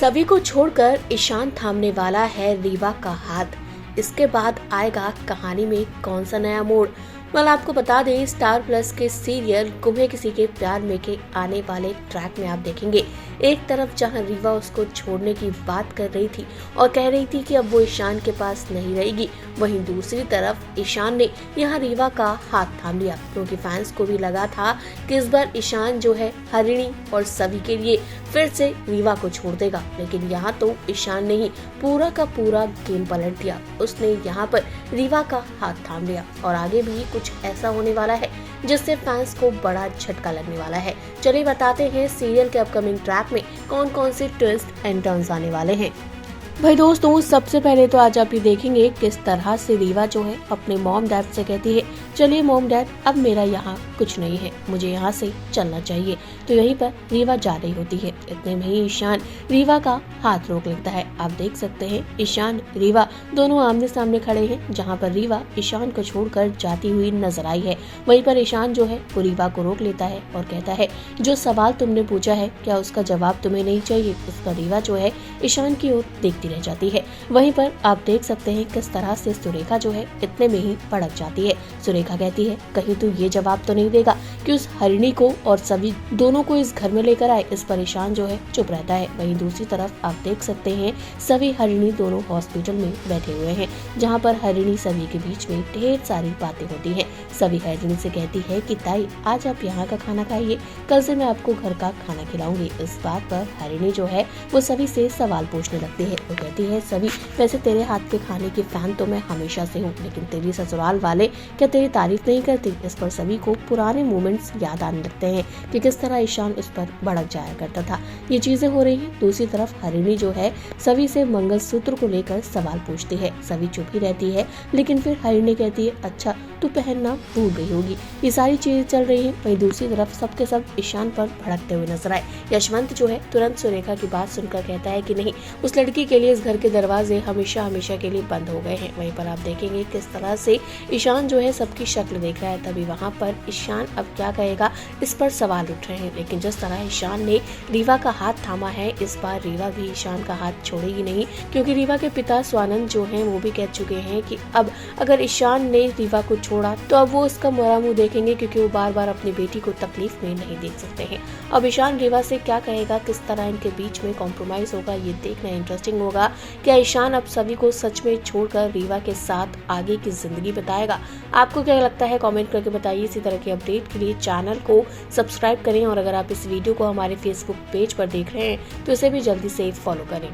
सभी को छोड़कर ईशान थामने वाला है रीवा का हाथ। इसके बाद आएगा कहानी में कौन सा नया मोड़। आपको बता दें, स्टार प्लस के सीरियल गुम है किसी के प्यार में के आने वाले ट्रैक में आप देखेंगे, एक तरफ जहां रीवा उसको छोड़ने की बात कर रही थी और कह रही थी कि अब वो ईशान के पास नहीं रहेगी, वहीं दूसरी तरफ ईशान ने यहां रीवा का हाथ थाम लिया, क्योंकि फैंस को भी लगा था कि इस बार ईशान जो है हरिणी और सभी के लिए फिर से रीवा को छोड़ देगा। लेकिन यहाँ तो ईशान ने ही पूरा का पूरा गेम पलट दिया। उसने यहाँ पर रीवा का हाथ थाम लिया और आगे भी कुछ ऐसा होने वाला है जिससे फैंस को बड़ा झटका लगने वाला है। चलिए बताते हैं सीरियल के अपकमिंग ट्रैक में कौन कौन से ट्विस्ट एंड टर्न्स आने वाले हैं। भाई दोस्तों, सबसे पहले तो आज आप ये देखेंगे किस तरह से रीवा जो है अपने मॉम डैड से कहती है, चलिए मॉम डैड अब मेरा यहाँ कुछ नहीं है, मुझे यहाँ से चलना चाहिए। तो यहीं पर रीवा जा रही होती है। इतने में ही ईशान रीवा का हाथ रोक लेता है। आप देख सकते हैं ईशान रीवा दोनों आमने सामने खड़े हैं, जहाँ पर रीवा ईशान को छोड़कर जाती हुई नजर आई है। वहीं पर ईशान जो है वो रीवा को रोक लेता है और कहता है, जो सवाल तुमने पूछा है क्या उसका जवाब तुम्हें नहीं चाहिए। इस पर रीवा जो है ईशान की ओर देखती रह जाती है। वहीं पर आप देख सकते हैं किस तरह से सुरेखा जो है इतने में ही भड़क जाती है। सुरेखा कहती है, कहीं तू ये जवाब तो नहीं देगा कि उस हरिणी को और सभी दोनों को इस घर में लेकर आए। इस पर ईशान जो है चुप रहता है। वहीं दूसरी तरफ आप देख सकते हैं सभी हरिणी दोनों हॉस्पिटल में बैठे हुए हैं, जहाँ पर हरिणी सभी के बीच में ढेर सारी बातें होती हैं। सभी हरिणी से कहती है कि ताई आज आप यहाँ का खाना खाइए, कल से मैं आपको घर का खाना खिलाऊंगी। इस बात पर हरिणी जो है वो सभी से सवाल पूछने लगती है। वो कहती है, सभी वैसे तेरे हाथ के खाने की फैन तो मैं हमेशा से हूँ, लेकिन तेरी ससुराल वाले क्या तेरी तारीफ नहीं करती। इस पर सभी को पुराने मोमेंट्स याद आने लगते हैं कि किस तरह ईशान उस पर भड़क जाया करता था। ये चीजें हो रही हैं। दूसरी तरफ हरिणी जो है सभी से मंगलसूत्र को लेकर सवाल पूछती है। सभी चुप ही रहती है, लेकिन फिर हरिणी कहती है, अच्छा तू पहनना भूल गई होगी। ये सारी चीजें चल रही है। वहीं दूसरी तरफ सबके सब ईशान पर भड़कते हुए नजर आए। यशवंत जो है तुरंत सुरेखा की बात सुनकर कहता है कि नहीं, उस लड़की के लिए इस घर के दरवाजे हमेशा हमेशा के लिए बंद हो गए हैं। वहीं पर आप देखेंगे किस तरह से ईशान जो है सबकी शक्ल देख रहा है। तभी वहाँ पर ईशान अब क्या कहेगा, इस पर सवाल उठ रहे हैं। लेकिन जिस तरह ईशान ने रीवा का हाथ थामा है, इस बार रीवा भी ईशान का हाथ छोड़ेगी नहीं, क्योंकि रीवा के पिता स्वानंद जो हैं वो भी कह चुके हैं कि अब अगर ईशान ने रीवा को छोड़ा तो अब वो उसका मोरा मुंह देखेंगे, क्योंकि वो बार बार अपनी बेटी को तकलीफ में नहीं देख सकते हैं। अब ईशान रीवा से क्या कहेगा, किस तरह इनके बीच में कॉम्प्रोमाइज होगा, ये देखना इंटरेस्टिंग होगा। क्या ईशान अब सभी को सच में छोड़कर रीवा के साथ आगे की जिंदगी बताएगा? आपको क्या लगता है, कमेंट करके बताइए। इसी तरह के अपडेट के लिए चैनल को सब्सक्राइब करें और अगर आप इस वीडियो को हमारे फेसबुक पेज पर देख रहे हैं तो इसे भी जल्दी से फॉलो करें।